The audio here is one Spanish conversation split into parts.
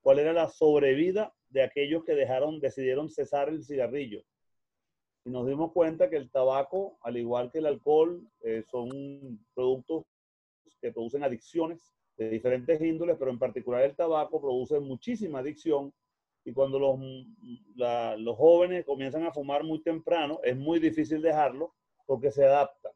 cuál era la sobrevida de aquellos que decidieron cesar el cigarrillo. Y nos dimos cuenta que el tabaco, al igual que el alcohol, son productos que producen adicciones de diferentes índoles, pero en particular el tabaco produce muchísima adicción. Y cuando los jóvenes comienzan a fumar muy temprano, es muy difícil dejarlo porque se adaptan.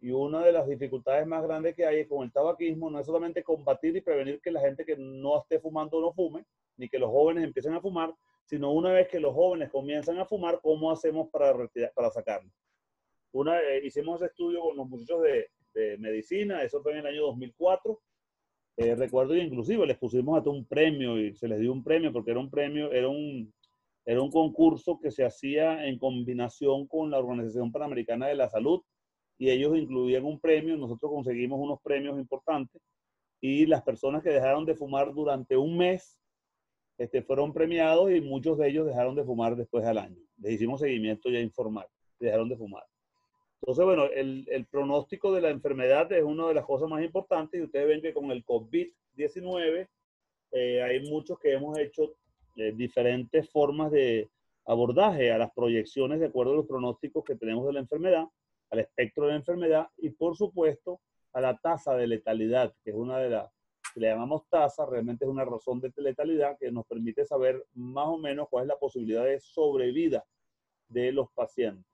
Y una de las dificultades más grandes que hay con el tabaquismo no es solamente combatir y prevenir que la gente que no esté fumando no fume, ni que los jóvenes empiecen a fumar, sino una vez que los jóvenes comienzan a fumar, ¿cómo hacemos para sacarlo? Hicimos ese estudio con los muchachos de medicina, eso fue en el año 2004. Recuerdo que inclusive les pusimos hasta un premio y se les dio un premio porque era un concurso que se hacía en combinación con la Organización Panamericana de la Salud y ellos incluían un premio, nosotros conseguimos unos premios importantes y las personas que dejaron de fumar durante un mes fueron premiados y muchos de ellos dejaron de fumar después al año. Les hicimos seguimiento ya informal, dejaron de fumar. Entonces, bueno, el pronóstico de la enfermedad es una de las cosas más importantes y ustedes ven que con el COVID-19 hay muchos que hemos hecho diferentes formas de abordaje a las proyecciones de acuerdo a los pronósticos que tenemos de la enfermedad, al espectro de la enfermedad y, por supuesto, a la tasa de letalidad, que es una de las, que le llamamos tasa, realmente es una razón de letalidad que nos permite saber más o menos cuál es la posibilidad de sobrevida de los pacientes.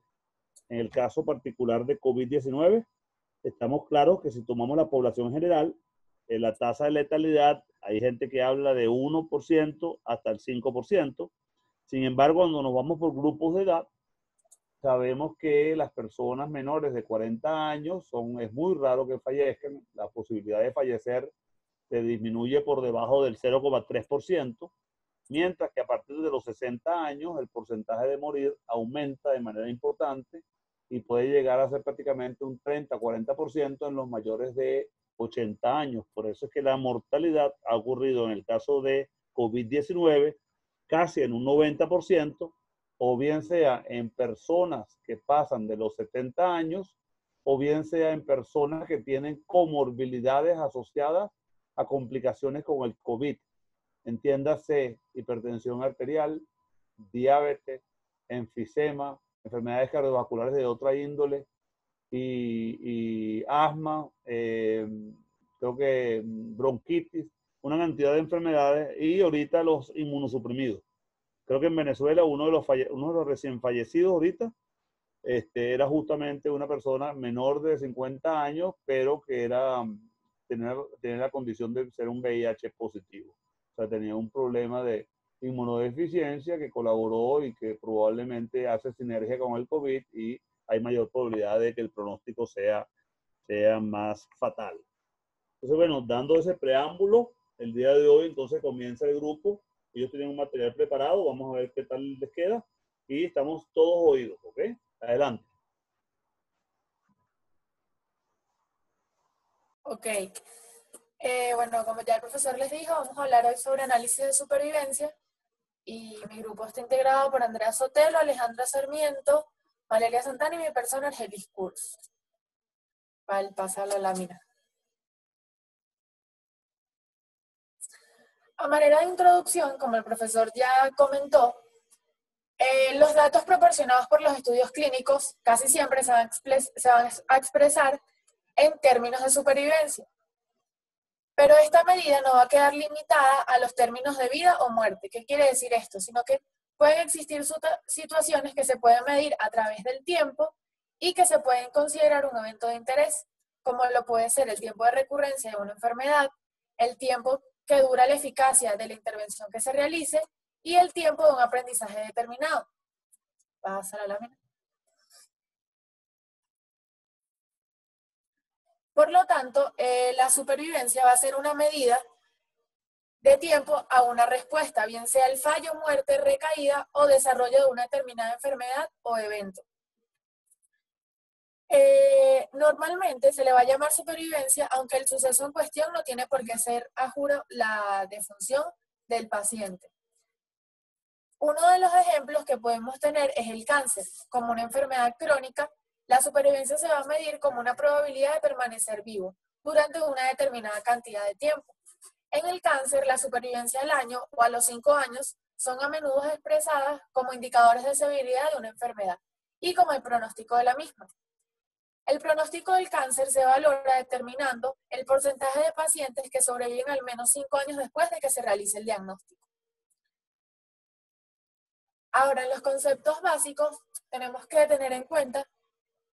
En el caso particular de COVID-19, estamos claros que si tomamos la población general, la tasa de letalidad, hay gente que habla de 1% hasta el 5%. Sin embargo, cuando nos vamos por grupos de edad, sabemos que las personas menores de 40 años es muy raro que fallezcan. La posibilidad de fallecer se disminuye por debajo del 0,3%, mientras que a partir de los 60 años el porcentaje de morir aumenta de manera importante y puede llegar a ser prácticamente un 30-40% en los mayores de 80 años. Por eso es que la mortalidad ha ocurrido en el caso de COVID-19 casi en un 90%, o bien sea en personas que pasan de los 70 años, o bien sea en personas que tienen comorbilidades asociadas a complicaciones con el COVID. Entiéndase, hipertensión arterial, diabetes, enfisema, enfermedades cardiovasculares de otra índole y asma, creo que bronquitis, una cantidad de enfermedades y ahorita los inmunosuprimidos. Creo que en Venezuela uno de los recién fallecidos ahorita era justamente una persona menor de 50 años, pero que tenía la condición de ser un VIH positivo. O sea, tenía un problema de inmunodeficiencia que colaboró y que probablemente hace sinergia con el COVID y hay mayor probabilidad de que el pronóstico sea más fatal. Entonces, bueno, dando ese preámbulo, el día de hoy entonces comienza el grupo. Ellos tienen un material preparado, vamos a ver qué tal les queda y estamos todos oídos, ¿ok? Adelante. Ok. Bueno, como ya el profesor les dijo, vamos a hablar hoy sobre análisis de supervivencia y mi grupo está integrado por Andrea Sotelo, Alejandra Sarmiento, Valeria Santana y mi persona, Argelis Kurz. Para pasar la lámina. A manera de introducción, como el profesor ya comentó, los datos proporcionados por los estudios clínicos casi siempre se van a expresar en términos de supervivencia. Pero esta medida no va a quedar limitada a los términos de vida o muerte. ¿Qué quiere decir esto? Sino que pueden existir situaciones que se pueden medir a través del tiempo y que se pueden considerar un evento de interés, como lo puede ser el tiempo de recurrencia de una enfermedad, el tiempo que dura la eficacia de la intervención que se realice y el tiempo de un aprendizaje determinado. Pasa la lámina. Por lo tanto, la supervivencia va a ser una medida de tiempo a una respuesta, bien sea el fallo, muerte, recaída o desarrollo de una determinada enfermedad o evento. Normalmente se le va a llamar supervivencia, aunque el suceso en cuestión no tiene por qué ser, a juro, la defunción del paciente. Uno de los ejemplos que podemos tener es el cáncer. Como una enfermedad crónica, la supervivencia se va a medir como una probabilidad de permanecer vivo durante una determinada cantidad de tiempo. En el cáncer, la supervivencia al año o a los 5 años son a menudo expresadas como indicadores de severidad de una enfermedad y como el pronóstico de la misma. El pronóstico del cáncer se valora determinando el porcentaje de pacientes que sobreviven al menos 5 años después de que se realice el diagnóstico. Ahora, en los conceptos básicos, tenemos que tener en cuenta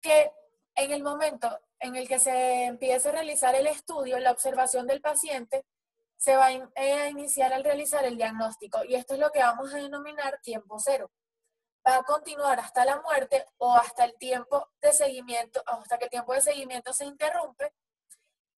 que en el momento en el que se empiece a realizar el estudio, la observación del paciente se va a iniciar al realizar el diagnóstico, y esto es lo que vamos a denominar tiempo cero. Va a continuar hasta la muerte o hasta el tiempo de seguimiento, hasta que el tiempo de seguimiento se interrumpe,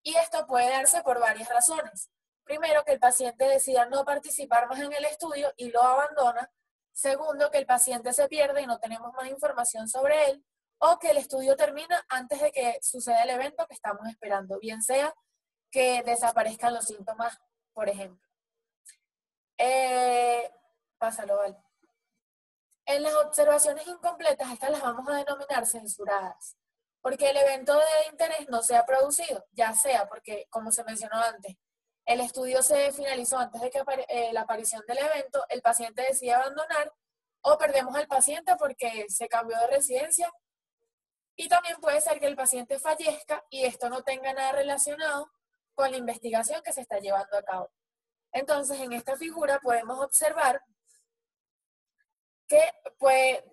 y esto puede darse por varias razones. Primero, que el paciente decida no participar más en el estudio y lo abandona. Segundo, que el paciente se pierde y no tenemos más información sobre él, o que el estudio termina antes de que suceda el evento que estamos esperando, bien sea que desaparezcan los síntomas, por ejemplo. Pásalo, Val. En las observaciones incompletas, estas las vamos a denominar censuradas, porque el evento de interés no se ha producido, ya sea porque, como se mencionó antes, el estudio se finalizó antes de que la aparición del evento, el paciente decide abandonar, o perdemos al paciente porque se cambió de residencia, y también puede ser que el paciente fallezca y esto no tenga nada relacionado con la investigación que se está llevando a cabo. Entonces, en esta figura podemos observar que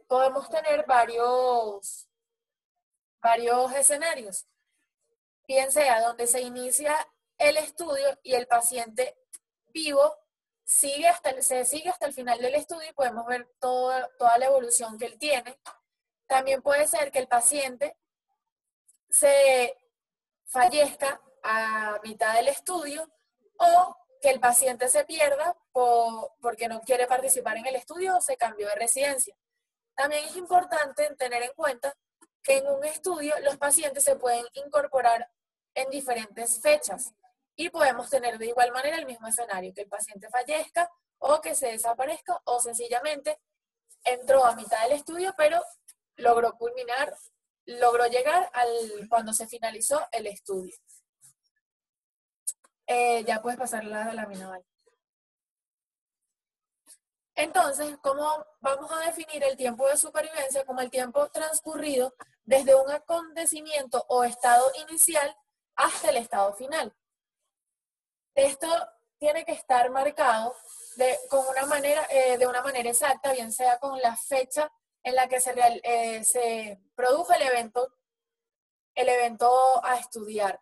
podemos tener varios escenarios, bien sea donde se inicia el estudio y el paciente vivo se sigue hasta el final del estudio y podemos ver toda la evolución que él tiene. También puede ser que el paciente se fallezca a mitad del estudio, o que el paciente se pierda porque no quiere participar en el estudio o se cambió de residencia. También es importante tener en cuenta que en un estudio los pacientes se pueden incorporar en diferentes fechas y podemos tener de igual manera el mismo escenario, que el paciente fallezca o que se desaparezca o sencillamente entró a mitad del estudio pero logró llegar cuando se finalizó el estudio. Ya puedes pasar la lámina, ¿vale? Entonces, ¿cómo vamos a definir el tiempo de supervivencia? Como el tiempo transcurrido desde un acontecimiento o estado inicial hasta el estado final. Esto tiene que estar marcado de una manera exacta, bien sea con la fecha en la que se produjo el evento a estudiar.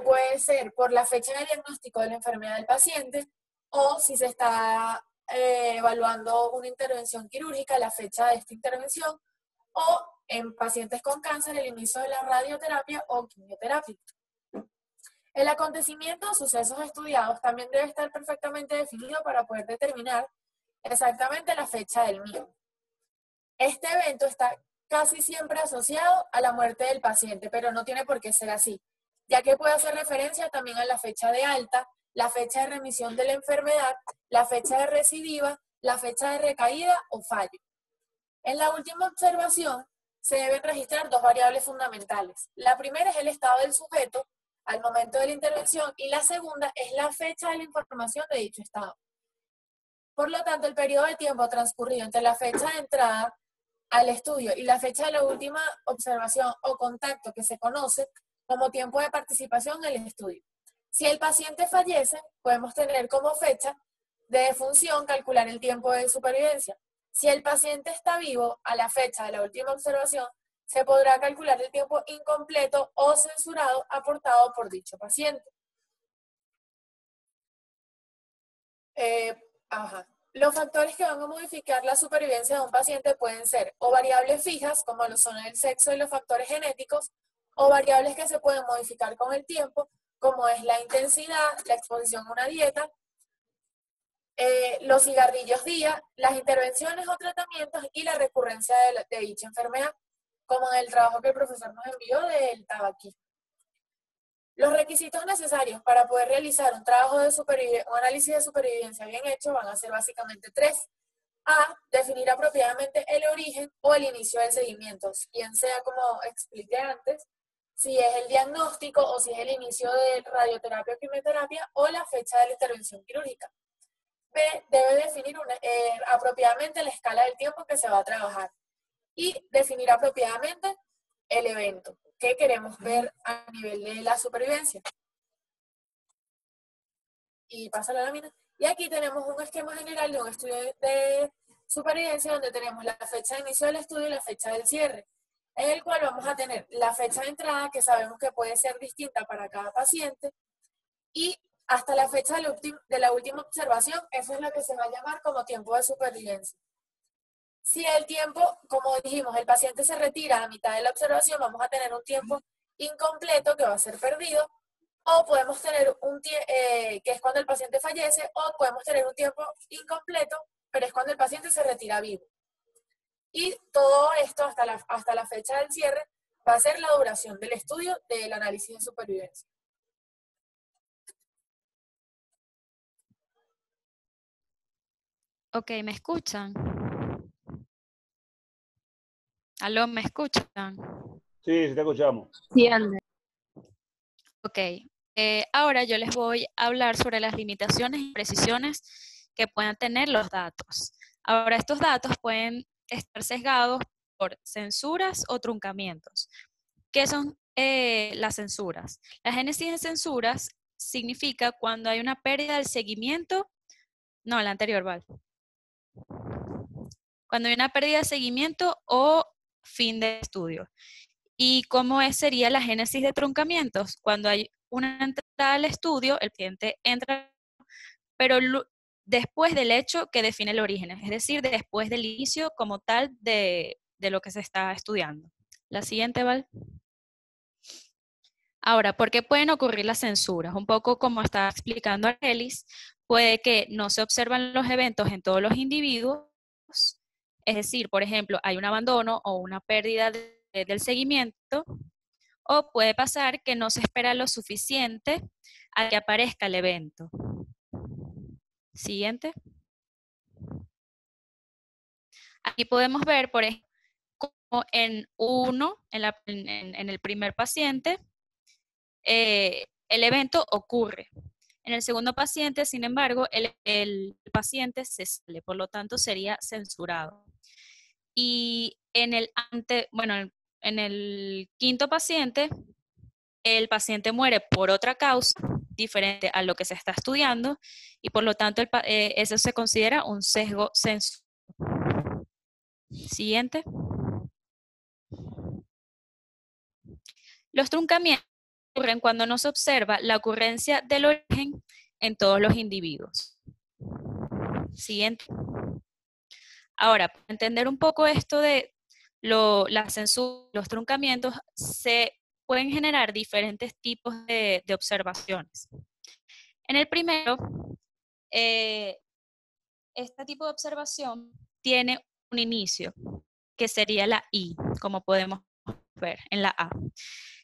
Puede ser por la fecha de diagnóstico de la enfermedad del paciente, o si se está evaluando una intervención quirúrgica, la fecha de esta intervención, o en pacientes con cáncer, el inicio de la radioterapia o quimioterapia. El acontecimiento o sucesos estudiados también debe estar perfectamente definido para poder determinar exactamente la fecha del mismo. Este evento está casi siempre asociado a la muerte del paciente, pero no tiene por qué ser así, ya que puede hacer referencia también a la fecha de alta, la fecha de remisión de la enfermedad, la fecha de recidiva, la fecha de recaída o fallo. En la última observación se deben registrar dos variables fundamentales. La primera es el estado del sujeto al momento de la intervención y la segunda es la fecha de la información de dicho estado. Por lo tanto, el periodo de tiempo transcurrido entre la fecha de entrada al estudio y la fecha de la última observación o contacto, que se conoce como tiempo de participación en el estudio. Si el paciente fallece, podemos tener como fecha de defunción calcular el tiempo de supervivencia. Si el paciente está vivo a la fecha de la última observación, se podrá calcular el tiempo incompleto o censurado aportado por dicho paciente. Los factores que van a modificar la supervivencia de un paciente pueden ser o variables fijas, como lo son el sexo y los factores genéticos, o variables que se pueden modificar con el tiempo, como es la intensidad, la exposición a una dieta, los cigarrillos día, las intervenciones o tratamientos y la recurrencia de dicha enfermedad, como en el trabajo que el profesor nos envió del tabaquismo. Los requisitos necesarios para poder realizar un análisis de supervivencia bien hecho van a ser básicamente tres. A, definir apropiadamente el origen o el inicio del seguimiento, bien sea, como expliqué antes, si es el diagnóstico o si es el inicio de radioterapia o quimioterapia o la fecha de la intervención quirúrgica. B, debe definir apropiadamente la escala del tiempo que se va a trabajar y definir apropiadamente el evento que queremos ver a nivel de la supervivencia. Y pasa la lámina. Y aquí tenemos un esquema general de un estudio de supervivencia donde tenemos la fecha de inicio del estudio y la fecha del cierre, en el cual vamos a tener la fecha de entrada, que sabemos que puede ser distinta para cada paciente, y hasta la fecha de la última observación. Eso es lo que se va a llamar como tiempo de supervivencia. Si el tiempo, como dijimos, el paciente se retira a mitad de la observación, vamos a tener un tiempo incompleto que va a ser perdido, o podemos tener que es cuando el paciente fallece, o podemos tener un tiempo incompleto, pero es cuando el paciente se retira vivo. Y todo esto hasta la fecha del cierre va a ser la duración del estudio del análisis de supervivencia. Ok, ¿me escuchan? ¿Aló, me escuchan? Sí, sí te escuchamos. Sí, Andrés. Ok, ahora yo les voy a hablar sobre las limitaciones y precisiones que puedan tener los datos. Ahora, estos datos pueden estar sesgados por censuras o truncamientos. ¿Qué son las censuras? La génesis de censuras significa cuando hay una pérdida del seguimiento. No, la anterior, ¿vale? Cuando hay una pérdida de seguimiento o fin de estudio. ¿Y cómo sería la génesis de truncamientos? Cuando hay una entrada al estudio, el cliente entra, pero después del hecho que define el origen, es decir, después del inicio como tal de lo que se está estudiando. La siguiente, Val. Ahora, ¿por qué pueden ocurrir las censuras? Un poco como estaba explicando Argelis, puede que no se observan los eventos en todos los individuos, es decir, por ejemplo, hay un abandono o una pérdida del seguimiento, o puede pasar que no se espera lo suficiente a que aparezca el evento. Siguiente. Aquí podemos ver, por ejemplo, como en el primer paciente, el evento ocurre. En el segundo paciente, sin embargo, el paciente se sale, por lo tanto sería censurado. Y en el quinto paciente, el paciente muere por otra causa diferente a lo que se está estudiando y por lo tanto eso se considera un sesgo censura. Siguiente. Los truncamientos ocurren cuando no se observa la ocurrencia del origen en todos los individuos. Siguiente. Ahora, para entender un poco esto de la censura, los truncamientos, se pueden generar diferentes tipos de observaciones. En el primero, este tipo de observación tiene un inicio, que sería la I, como podemos ver en la A.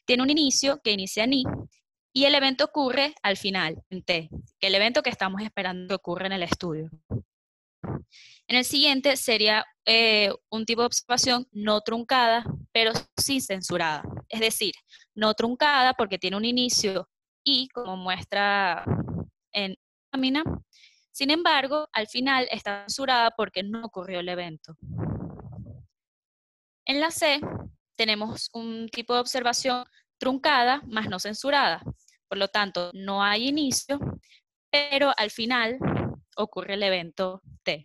Tiene un inicio que inicia en I, y el evento ocurre al final, en T, que es el evento que estamos esperando que ocurra en el estudio. En el siguiente sería un tipo de observación no truncada, pero sí censurada. Es decir, no truncada porque tiene un inicio I, como muestra en la lámina. Sin embargo, al final está censurada porque no ocurrió el evento. En la C tenemos un tipo de observación truncada, más no censurada. Por lo tanto, no hay inicio, pero al final ocurre el evento T.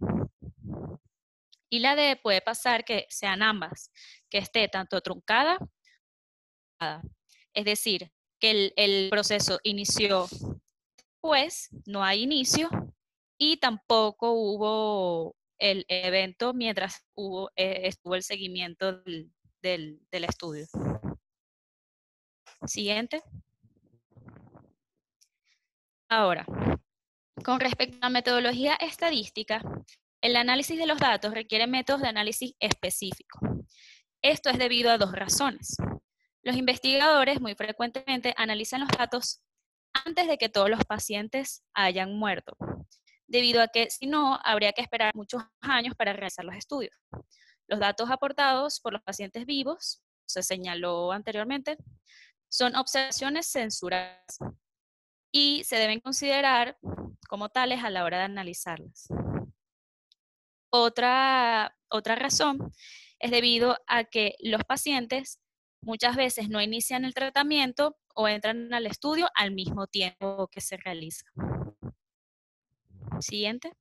Y la D puede pasar que sean ambas, que esté tanto truncada, es decir, que el proceso inició después, no hay inicio, y tampoco hubo el evento mientras estuvo el seguimiento del estudio. Siguiente. Ahora, con respecto a la metodología estadística, el análisis de los datos requiere métodos de análisis específicos. Esto es debido a dos razones. Los investigadores muy frecuentemente analizan los datos antes de que todos los pacientes hayan muerto, debido a que si no, habría que esperar muchos años para realizar los estudios. Los datos aportados por los pacientes vivos, se señaló anteriormente, son observaciones censuradas y se deben considerar como tales a la hora de analizarlas. Otra razón es debido a que los pacientes muchas veces no inician el tratamiento o entran al estudio al mismo tiempo que se realiza. Siguiente.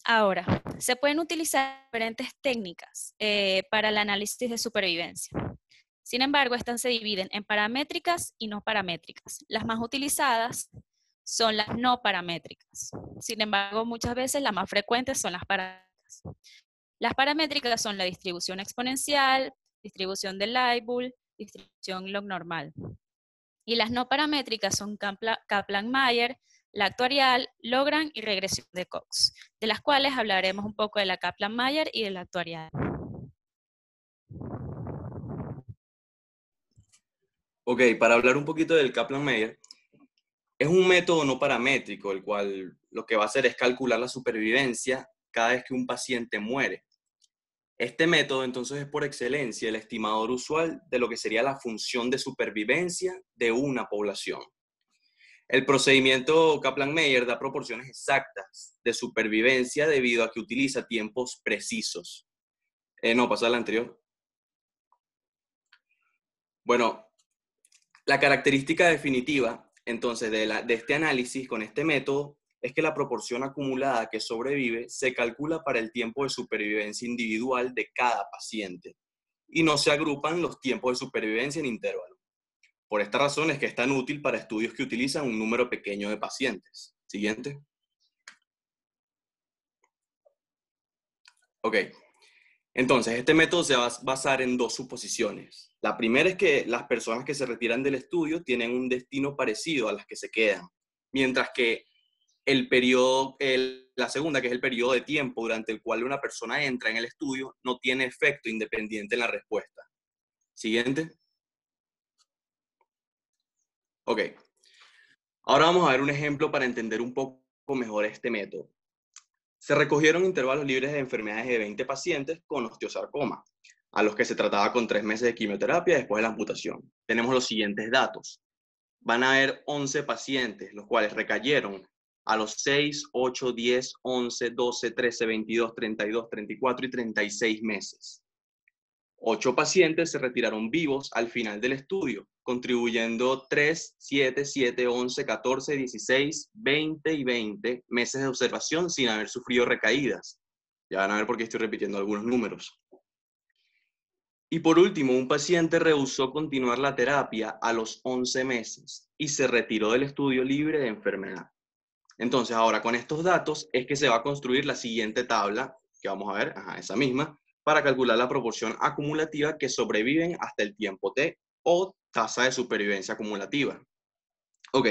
Ahora, se pueden utilizar diferentes técnicas para el análisis de supervivencia. Sin embargo, estas se dividen en paramétricas y no paramétricas. Las más utilizadas son las no paramétricas. Sin embargo, muchas veces las más frecuentes son las paramétricas. Las paramétricas son la distribución exponencial, distribución de Lightbull, distribución log normal. Y las no paramétricas son Kaplan-Meier, la actuarial, Lagrange y regresión de Cox, de las cuales hablaremos un poco de la Kaplan-Meier y de la actuarial. Ok, para hablar un poquito del Kaplan-Meier, es un método no paramétrico, el cual lo que va a hacer es calcular la supervivencia cada vez que un paciente muere. Este método entonces es por excelencia el estimador usual de lo que sería la función de supervivencia de una población. El procedimiento Kaplan-Meier da proporciones exactas de supervivencia debido a que utiliza tiempos precisos. No, pasa a la anterior. Bueno, la característica definitiva entonces de este análisis con este método es que la proporción acumulada que sobrevive se calcula para el tiempo de supervivencia individual de cada paciente y no se agrupan los tiempos de supervivencia en intervalos. Por esta razón es que es tan útil para estudios que utilizan un número pequeño de pacientes. Siguiente. Ok. Entonces, este método se va a basar en dos suposiciones. La primera es que las personas que se retiran del estudio tienen un destino parecido a las que se quedan, mientras que la segunda, que es el periodo de tiempo durante el cual una persona entra en el estudio, no tiene efecto independiente en la respuesta. Siguiente. Ok. Ahora vamos a ver un ejemplo para entender un poco mejor este método. Se recogieron intervalos libres de enfermedades de 20 pacientes con osteosarcoma, a los que se trataba con 3 meses de quimioterapia después de la amputación. Tenemos los siguientes datos. Van a haber 11 pacientes, los cuales recayeron a los 6, 8, 10, 11, 12, 13, 22, 32, 34 y 36 meses. 8 pacientes se retiraron vivos al final del estudio, contribuyendo 3, 7, 7, 11, 14, 16, 20 y 20 meses de observación sin haber sufrido recaídas. Ya van a ver por qué estoy repitiendo algunos números. Y por último, un paciente rehusó continuar la terapia a los 11 meses y se retiró del estudio libre de enfermedad. Entonces, ahora con estos datos es que se va a construir la siguiente tabla, que vamos a ver, esa misma, para calcular la proporción acumulativa que sobreviven hasta el tiempo T o tasa de supervivencia acumulativa. Ok,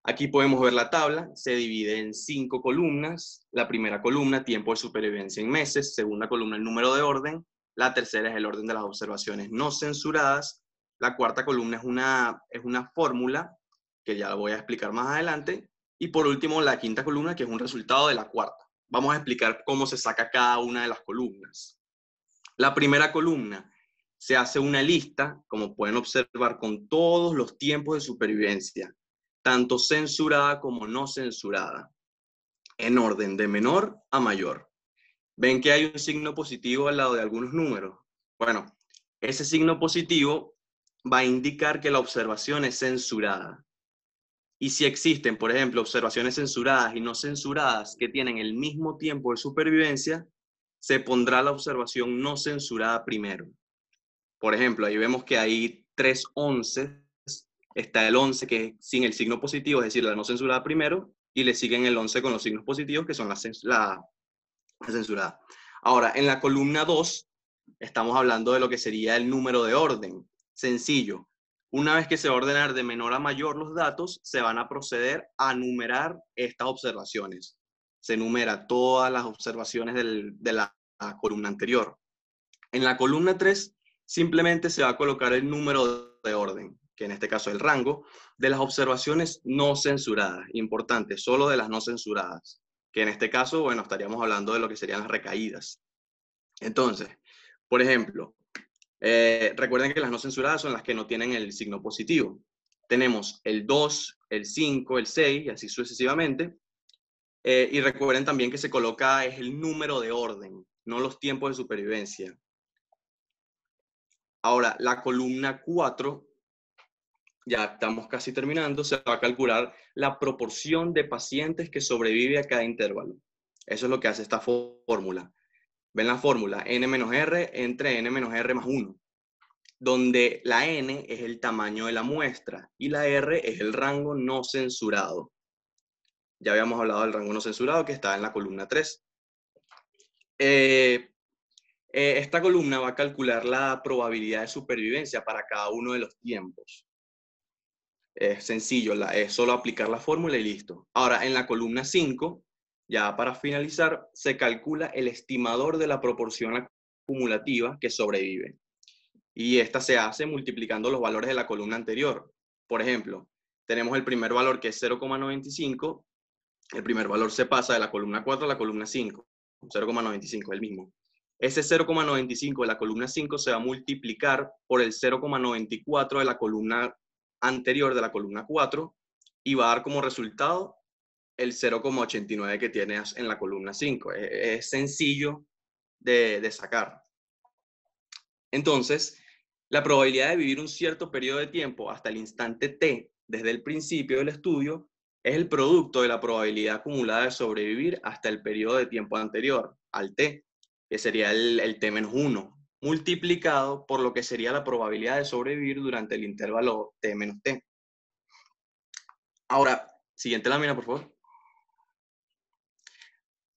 aquí podemos ver la tabla, se divide en 5 columnas. La primera columna, tiempo de supervivencia en meses. Segunda columna, el número de orden. La tercera es el orden de las observaciones no censuradas. La cuarta columna es una fórmula, que ya la voy a explicar más adelante. Y por último, la quinta columna, que es un resultado de la cuarta. Vamos a explicar cómo se saca cada una de las columnas. La primera columna, se hace una lista, como pueden observar, con todos los tiempos de supervivencia, tanto censurada como no censurada, en orden de menor a mayor. ¿Ven que hay un signo positivo al lado de algunos números? Bueno, ese signo positivo va a indicar que la observación es censurada. Y si existen, por ejemplo, observaciones censuradas y no censuradas que tienen el mismo tiempo de supervivencia, se pondrá la observación no censurada primero. Por ejemplo, ahí vemos que hay 3 11, está el 11 que es sin el signo positivo, es decir, la no censurada primero, y le siguen el 11 con los signos positivos, que son la censurada. Ahora, en la columna 2, estamos hablando de lo que sería el número de orden. Sencillo. Una vez que se va a ordenar de menor a mayor los datos, se van a proceder a numerar estas observaciones. Se numera todas las observaciones de la columna anterior. En la columna 3, simplemente se va a colocar el número de orden, que en este caso es el rango, de las observaciones no censuradas. Importante, solo de las no censuradas, que en este caso, bueno, estaríamos hablando de lo que serían las recaídas. Entonces, por ejemplo, Recuerden que las no censuradas son las que no tienen el signo positivo. Tenemos el 2, el 5, el 6 y así sucesivamente. Y recuerden también que se coloca es el número de orden, no los tiempos de supervivencia. Ahora, la columna 4, ya estamos casi terminando, se va a calcular la proporción de pacientes que sobrevive a cada intervalo. Eso es lo que hace esta fórmula. Ven la fórmula, n-r entre n-r más 1, donde la n es el tamaño de la muestra y la r es el rango no censurado. Ya habíamos hablado del rango no censurado que está en la columna 3. Esta columna va a calcular la probabilidad de supervivencia para cada uno de los tiempos. Es sencillo, es solo aplicar la fórmula y listo. Ahora, en la columna 5, ya para finalizar, se calcula el estimador de la proporción acumulativa que sobrevive. Y esta se hace multiplicando los valores de la columna anterior. Por ejemplo, tenemos el primer valor que es 0,95. El primer valor se pasa de la columna 4 a la columna 5. 0,95 es el mismo. Ese 0,95 de la columna 5 se va a multiplicar por el 0,94 de la columna anterior de la columna 4 y va a dar como resultado el 0,89 que tienes en la columna 5. Es sencillo de sacar. Entonces, la probabilidad de vivir un cierto periodo de tiempo hasta el instante t desde el principio del estudio es el producto de la probabilidad acumulada de sobrevivir hasta el periodo de tiempo anterior, al t, que sería el t-1, multiplicado por lo que sería la probabilidad de sobrevivir durante el intervalo t-t. Ahora, siguiente lámina, por favor.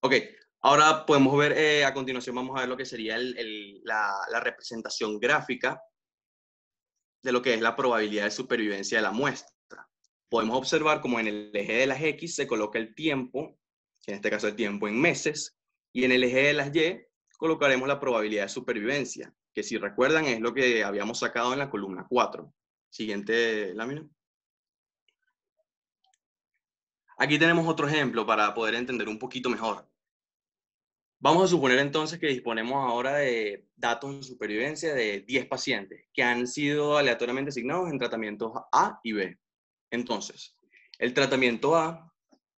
Ok, ahora podemos ver, a continuación vamos a ver lo que sería la representación gráfica de lo que es la probabilidad de supervivencia de la muestra. Podemos observar como en el eje de las X se coloca el tiempo, en este caso el tiempo en meses, y en el eje de las Y colocaremos la probabilidad de supervivencia, que si recuerdan es lo que habíamos sacado en la columna 4. Siguiente lámina. Aquí tenemos otro ejemplo para poder entender un poquito mejor. Vamos a suponer entonces que disponemos ahora de datos de supervivencia de 10 pacientes que han sido aleatoriamente asignados en tratamientos A y B. Entonces, el tratamiento A,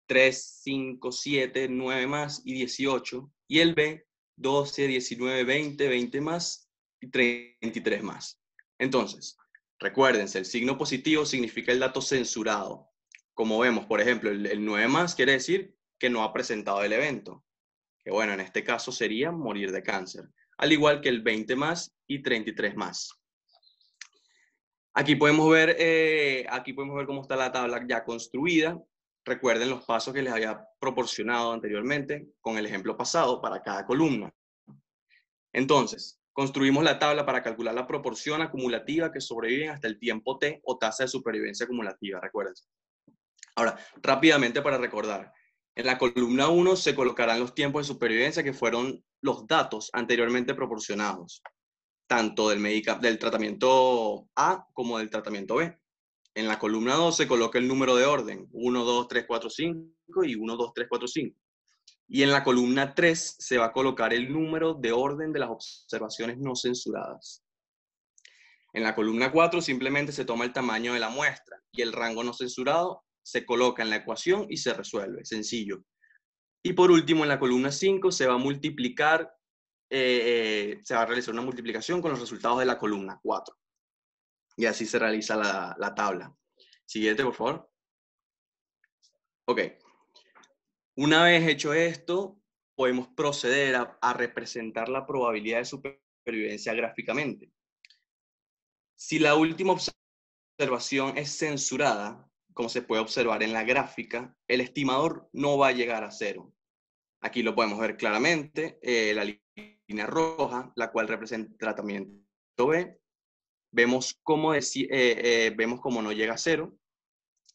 3, 5, 7, 9 más y 18, y el B, 12, 19, 20, 20 más y 33 más. Entonces, recuérdense, el signo positivo significa el dato censurado. Como vemos, por ejemplo, el 9 más quiere decir que no ha presentado el evento, que bueno, en este caso sería morir de cáncer, al igual que el 20 más y 33 más. Aquí podemos ver cómo está la tabla ya construida. Recuerden los pasos que les había proporcionado anteriormente con el ejemplo pasado para cada columna. Entonces, construimos la tabla para calcular la proporción acumulativa que sobreviven hasta el tiempo t o tasa de supervivencia acumulativa, recuerden. Ahora, rápidamente para recordar, en la columna 1 se colocarán los tiempos de supervivencia que fueron los datos anteriormente proporcionados, tanto del tratamiento A como del tratamiento B. En la columna 2 se coloca el número de orden, 1, 2, 3, 4, 5 y 1, 2, 3, 4, 5. Y en la columna 3 se va a colocar el número de orden de las observaciones no censuradas. En la columna 4 simplemente se toma el tamaño de la muestra y el rango no censurado se coloca en la ecuación y se resuelve, sencillo. Y por último, en la columna 5 se va a multiplicar, se va a realizar una multiplicación con los resultados de la columna 4. Y así se realiza la tabla. Siguiente, por favor. Ok. Una vez hecho esto, podemos proceder a representar la probabilidad de supervivencia gráficamente. Si la última observación es censurada, como se puede observar en la gráfica, el estimador no va a llegar a 0. Aquí lo podemos ver claramente, la línea roja, la cual representa el tratamiento B. Vemos cómo no llega a 0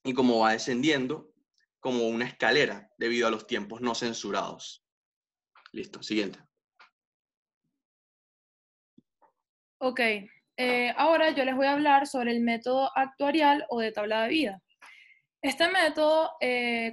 y cómo va descendiendo como una escalera debido a los tiempos no censurados. Listo, siguiente. Ok, ahora yo les voy a hablar sobre el método actuarial o de tabla de vida. Este método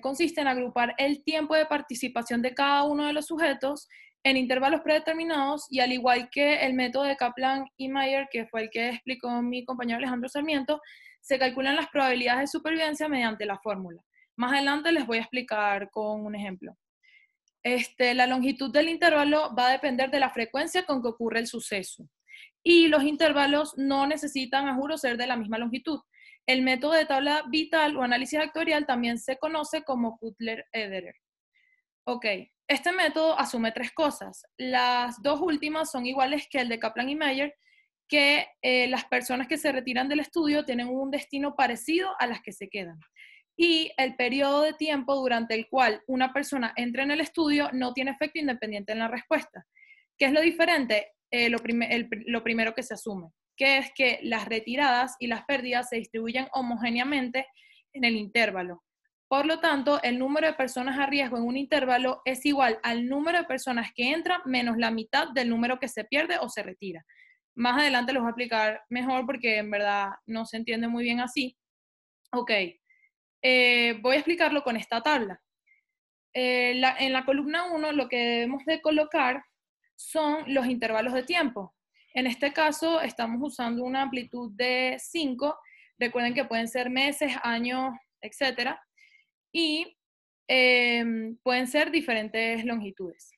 consiste en agrupar el tiempo de participación de cada uno de los sujetos en intervalos predeterminados y al igual que el método de Kaplan y Mayer, que fue el que explicó mi compañero Alejandro Sarmiento, se calculan las probabilidades de supervivencia mediante la fórmula. Más adelante les voy a explicar con un ejemplo. La longitud del intervalo va a depender de la frecuencia con que ocurre el suceso. Y los intervalos no necesitan, a juro, ser de la misma longitud. El método de tabla vital o análisis actuarial también se conoce como Cutler-Ederer. Ok, este método asume tres cosas. Las dos últimas son iguales que el de Kaplan y Mayer, que las personas que se retiran del estudio tienen un destino parecido a las que se quedan. Y el periodo de tiempo durante el cual una persona entra en el estudio no tiene efecto independiente en la respuesta. ¿Qué es lo diferente? Lo primero que se asume, que es que las retiradas y las pérdidas se distribuyen homogéneamente en el intervalo. Por lo tanto, el número de personas a riesgo en un intervalo es igual al número de personas que entran menos la mitad del número que se pierde o se retira. Más adelante los voy a explicar mejor porque en verdad no se entiende muy bien así. Ok, voy a explicarlo con esta tabla. En la columna 1 lo que debemos de colocar son los intervalos de tiempo. En este caso estamos usando una amplitud de 5. Recuerden que pueden ser meses, años, etc. Y pueden ser diferentes longitudes.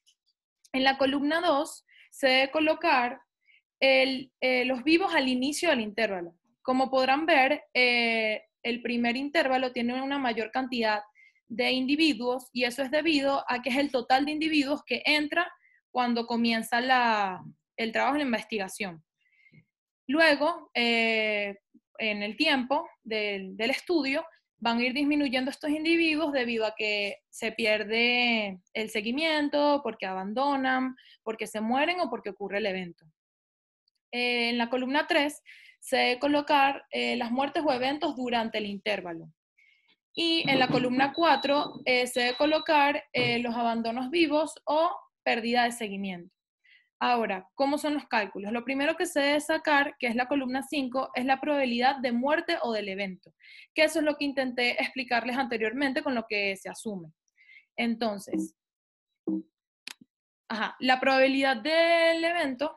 En la columna 2 se debe colocar los vivos al inicio del intervalo. Como podrán ver, el primer intervalo tiene una mayor cantidad de individuos y eso es debido a que es el total de individuos que entra cuando comienza el trabajo de la investigación. Luego, en el tiempo del estudio, van a ir disminuyendo estos individuos debido a que se pierde el seguimiento, porque abandonan, porque se mueren o porque ocurre el evento. En la columna 3 se debe colocar las muertes o eventos durante el intervalo. Y en la columna 4 se debe colocar los abandonos vivos o pérdida de seguimiento. Ahora, ¿cómo son los cálculos? Lo primero que se debe sacar, que es la columna 5, es la probabilidad de muerte o del evento, que eso es lo que intenté explicarles anteriormente con lo que se asume. Entonces, la probabilidad del evento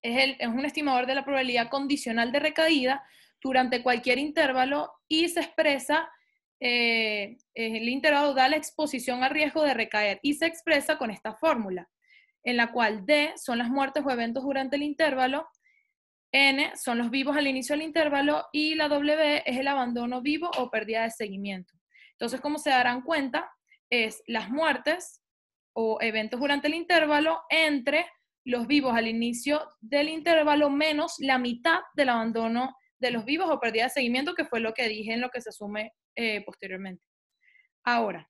es un estimador de la probabilidad condicional de recaída durante cualquier intervalo y se expresa, el intervalo da la exposición a riesgo de recaer y se expresa con esta fórmula, en la cual D son las muertes o eventos durante el intervalo, N son los vivos al inicio del intervalo y la W es el abandono vivo o pérdida de seguimiento. Entonces, como se darán cuenta, es las muertes o eventos durante el intervalo entre los vivos al inicio del intervalo menos la mitad del abandono de los vivos o pérdida de seguimiento, que fue lo que dije en lo que se asume posteriormente. Ahora,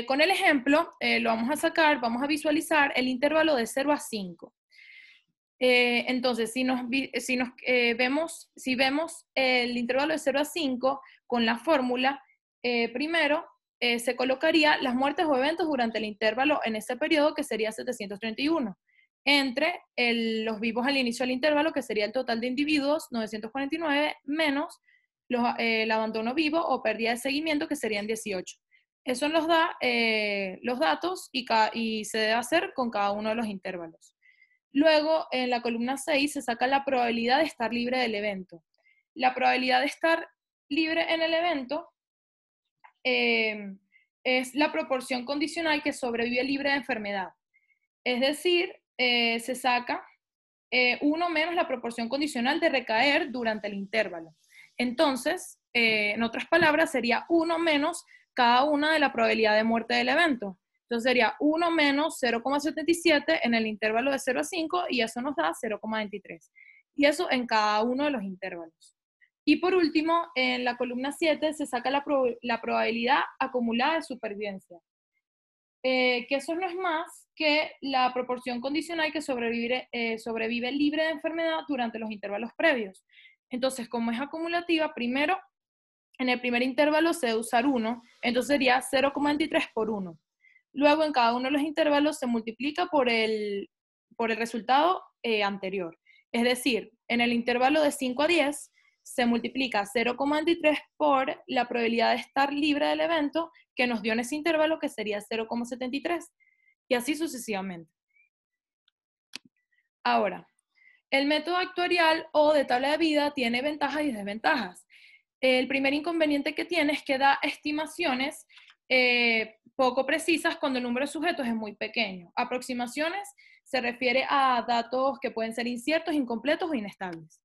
con el ejemplo, lo vamos a sacar, vamos a visualizar el intervalo de 0 a 5. Entonces, si vemos el intervalo de 0 a 5 con la fórmula, primero se colocaría las muertes o eventos durante el intervalo en ese periodo, que sería 731, entre los vivos al inicio del intervalo, que sería el total de individuos, 949, menos el abandono vivo o pérdida de seguimiento, que serían 18. Eso nos da los datos y se debe hacer con cada uno de los intervalos. Luego, en la columna 6 se saca la probabilidad de estar libre del evento. La probabilidad de estar libre en el evento es la proporción condicional que sobrevive libre de enfermedad. Es decir, se saca 1 menos la proporción condicional de recaer durante el intervalo. Entonces, en otras palabras, sería 1 menos cada una de la probabilidad de muerte del evento. Entonces sería 1 menos 0,77 en el intervalo de 0 a 5 y eso nos da 0,23. Y eso en cada uno de los intervalos. Y por último, en la columna 7 se saca la probabilidad acumulada de supervivencia. Que eso no es más que la proporción condicional que sobrevive libre de enfermedad durante los intervalos previos. Entonces, como es acumulativa, primero, en el primer intervalo se debe usar 1, entonces sería 0,23 por 1. Luego, en cada uno de los intervalos se multiplica por el resultado anterior. Es decir, en el intervalo de 5 a 10 se multiplica 0,23 por la probabilidad de estar libre del evento que nos dio en ese intervalo, que sería 0,73, y así sucesivamente. Ahora, el método actuarial o de tabla de vida tiene ventajas y desventajas. El primer inconveniente que tiene es que da estimaciones poco precisas cuando el número de sujetos es muy pequeño. Aproximaciones se refiere a datos que pueden ser inciertos, incompletos o inestables.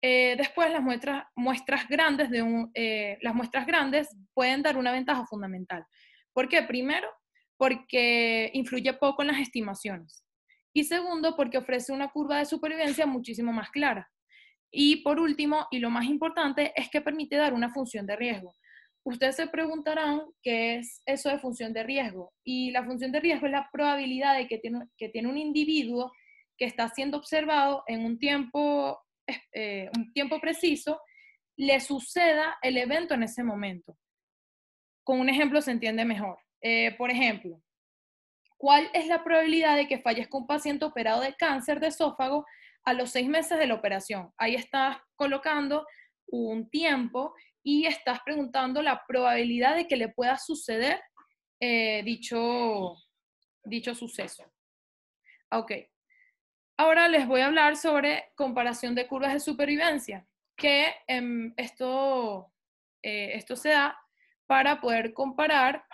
Después, las muestras grandes pueden dar una ventaja fundamental. ¿Por qué? Primero, porque influye poco en las estimaciones. Y segundo, porque ofrece una curva de supervivencia muchísimo más clara. Y por último, y lo más importante, es que permite dar una función de riesgo. Ustedes se preguntarán qué es eso de función de riesgo. Y la función de riesgo es la probabilidad de que tiene un individuo que está siendo observado en un tiempo preciso, le suceda el evento en ese momento. Con un ejemplo se entiende mejor. Por ejemplo, ¿cuál es la probabilidad de que fallezca un paciente operado de cáncer de esófago a los 6 meses de la operación? Ahí estás colocando un tiempo y estás preguntando la probabilidad de que le pueda suceder dicho suceso. Ok. Ahora les voy a hablar sobre comparación de curvas de supervivencia, que esto se da para poder comparar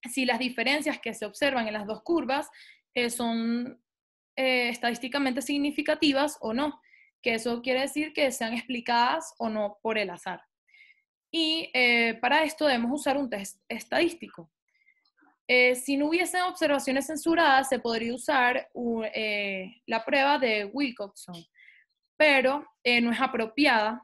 si las diferencias que se observan en las dos curvas son estadísticamente significativas o no, que eso quiere decir que sean explicadas o no por el azar. Y para esto debemos usar un test estadístico. Si no hubiesen observaciones censuradas, se podría usar la prueba de Wilcoxon, pero no es apropiada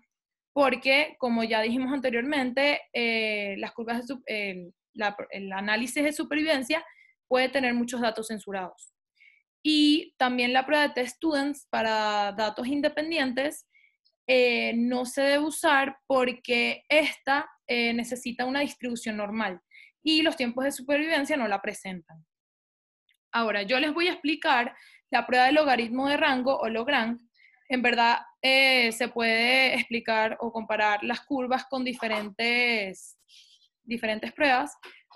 porque, como ya dijimos anteriormente, las curvas el análisis de supervivencia puede tener muchos datos censurados. Y también la prueba de test students para datos independientes no se debe usar porque esta necesita una distribución normal y los tiempos de supervivencia no la presentan. Ahora, yo les voy a explicar la prueba de logaritmo de rango o Lagrange. En verdad, se puede explicar o comparar las curvas con diferentes pruebas,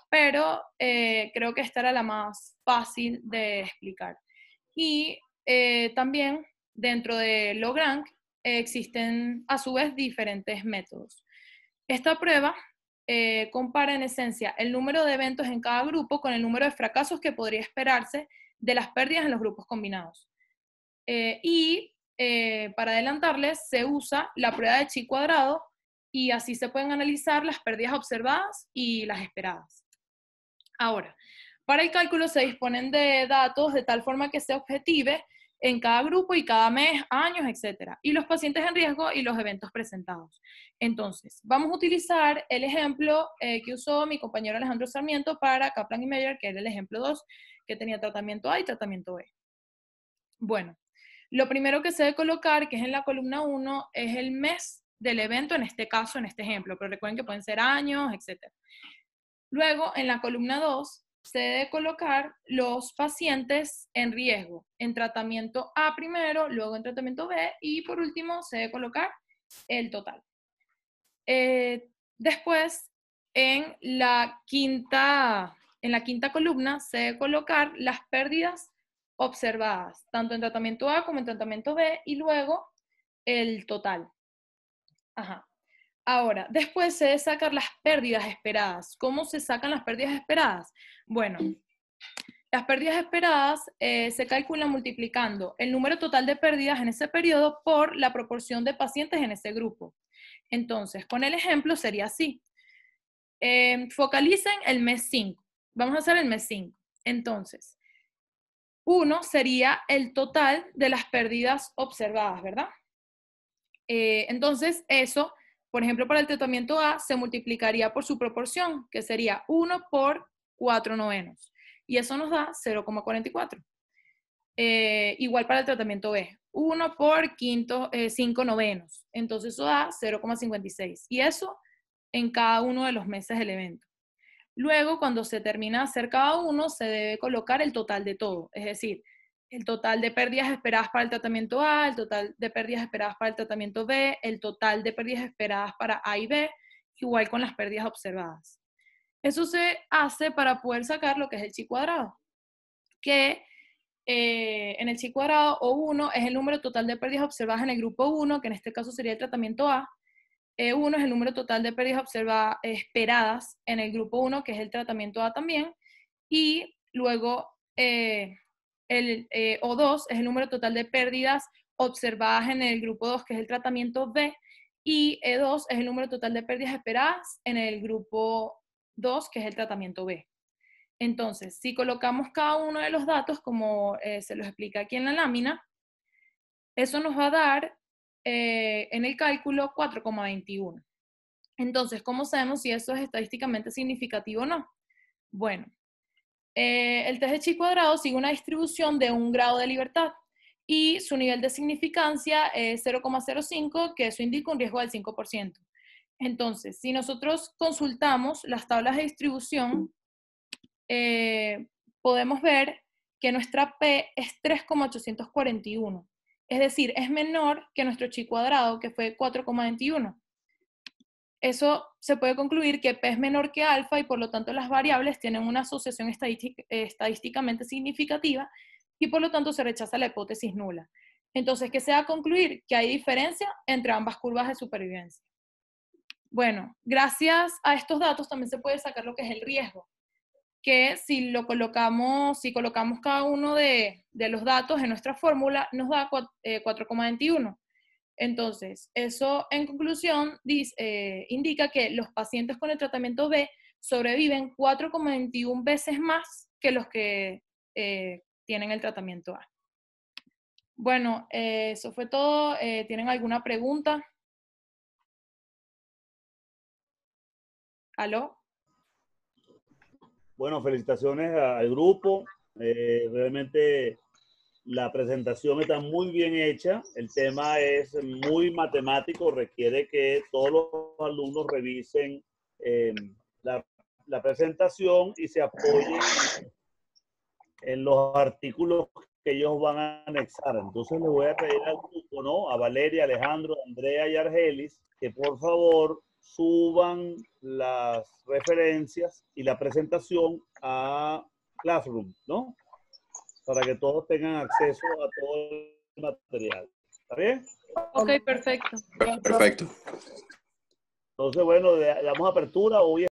pero creo que esta era la más fácil de explicar. Y también dentro de Lagrange existen a su vez diferentes métodos. Esta prueba compara en esencia el número de eventos en cada grupo con el número de fracasos que podría esperarse de las pérdidas en los grupos combinados. Para adelantarles, se usa la prueba de chi cuadrado y así se pueden analizar las pérdidas observadas y las esperadas. Ahora, para el cálculo se disponen de datos de tal forma que se objetive en cada grupo y cada mes, años, etc. Y los pacientes en riesgo y los eventos presentados. Entonces, vamos a utilizar el ejemplo que usó mi compañero Alejandro Sarmiento para Kaplan y Meyer, que era el ejemplo 2, que tenía tratamiento A y tratamiento B. Bueno, lo primero que se debe colocar, que es en la columna 1, es el mes del evento, en este caso, en este ejemplo, pero recuerden que pueden ser años, etc. Luego, en la columna 2, se debe colocar los pacientes en riesgo, en tratamiento A primero, luego en tratamiento B, y por último se debe colocar el total. Después, en la quinta columna, se debe colocar las pérdidas observadas, tanto en tratamiento A como en tratamiento B, y luego el total. Ajá. Ahora, después se debe sacar las pérdidas esperadas. ¿Cómo se sacan las pérdidas esperadas? Bueno, las pérdidas esperadas se calculan multiplicando el número total de pérdidas en ese periodo por la proporción de pacientes en ese grupo. Entonces, con el ejemplo sería así. Focalicen el mes 5. Vamos a hacer el mes 5. Entonces, 1 sería el total de las pérdidas observadas, ¿verdad? Entonces, eso, por ejemplo, para el tratamiento A se multiplicaría por su proporción, que sería 1 por 4 novenos. Y eso nos da 0,44. Igual para el tratamiento B, 1 por 5 novenos. Entonces eso da 0,56. Y eso en cada uno de los meses del evento. Luego, cuando se termina de hacer cada uno, se debe colocar el total de todo. Es decir, el total de pérdidas esperadas para el tratamiento A, el total de pérdidas esperadas para el tratamiento B, el total de pérdidas esperadas para A y B, igual con las pérdidas observadas. Eso se hace para poder sacar lo que es el chi cuadrado, que en el chi cuadrado, O1 es el número total de pérdidas observadas en el grupo 1, que en este caso sería el tratamiento A. E1 es el número total de pérdidas esperadas en el grupo 1, que es el tratamiento A también. Y luego el O2 es el número total de pérdidas observadas en el grupo 2, que es el tratamiento B. Y E2 es el número total de pérdidas esperadas en el grupo 2, que es el tratamiento B. Entonces, si colocamos cada uno de los datos, como se los explica aquí en la lámina, eso nos va a dar en el cálculo 4,21. Entonces, ¿cómo sabemos si eso es estadísticamente significativo o no? Bueno, el test de chi cuadrado sigue una distribución de 1 grado de libertad y su nivel de significancia es 0,05, que eso indica un riesgo del 5%. Entonces, si nosotros consultamos las tablas de distribución, podemos ver que nuestra P es 3,841. Es decir, es menor que nuestro chi cuadrado, que fue 4,21. Eso se puede concluir que P es menor que alfa y por lo tanto las variables tienen una asociación estadísticamente significativa y por lo tanto se rechaza la hipótesis nula. Entonces, ¿qué se va a concluir? Que hay diferencia entre ambas curvas de supervivencia. Bueno, gracias a estos datos también se puede sacar lo que es el riesgo, que si colocamos cada uno de los datos en nuestra fórmula, nos da 4,21. Entonces, eso en conclusión indica que los pacientes con el tratamiento B sobreviven 4,21 veces más que los que tienen el tratamiento A. Bueno, eso fue todo. ¿Tienen alguna pregunta? ¿Aló? Bueno, felicitaciones al grupo. Realmente la presentación está muy bien hecha. El tema es muy matemático. Requiere que todos los alumnos revisen la presentación y se apoyen en los artículos que ellos van a anexar. Entonces les voy a pedir al grupo, ¿no? A Valeria, Alejandro, Andrea y Argelis, que por favor suban las referencias y la presentación a Classroom, ¿no? Para que todos tengan acceso a todo el material. ¿Está bien? Ok, perfecto. Perfecto. Entonces, bueno, le damos apertura. Hoy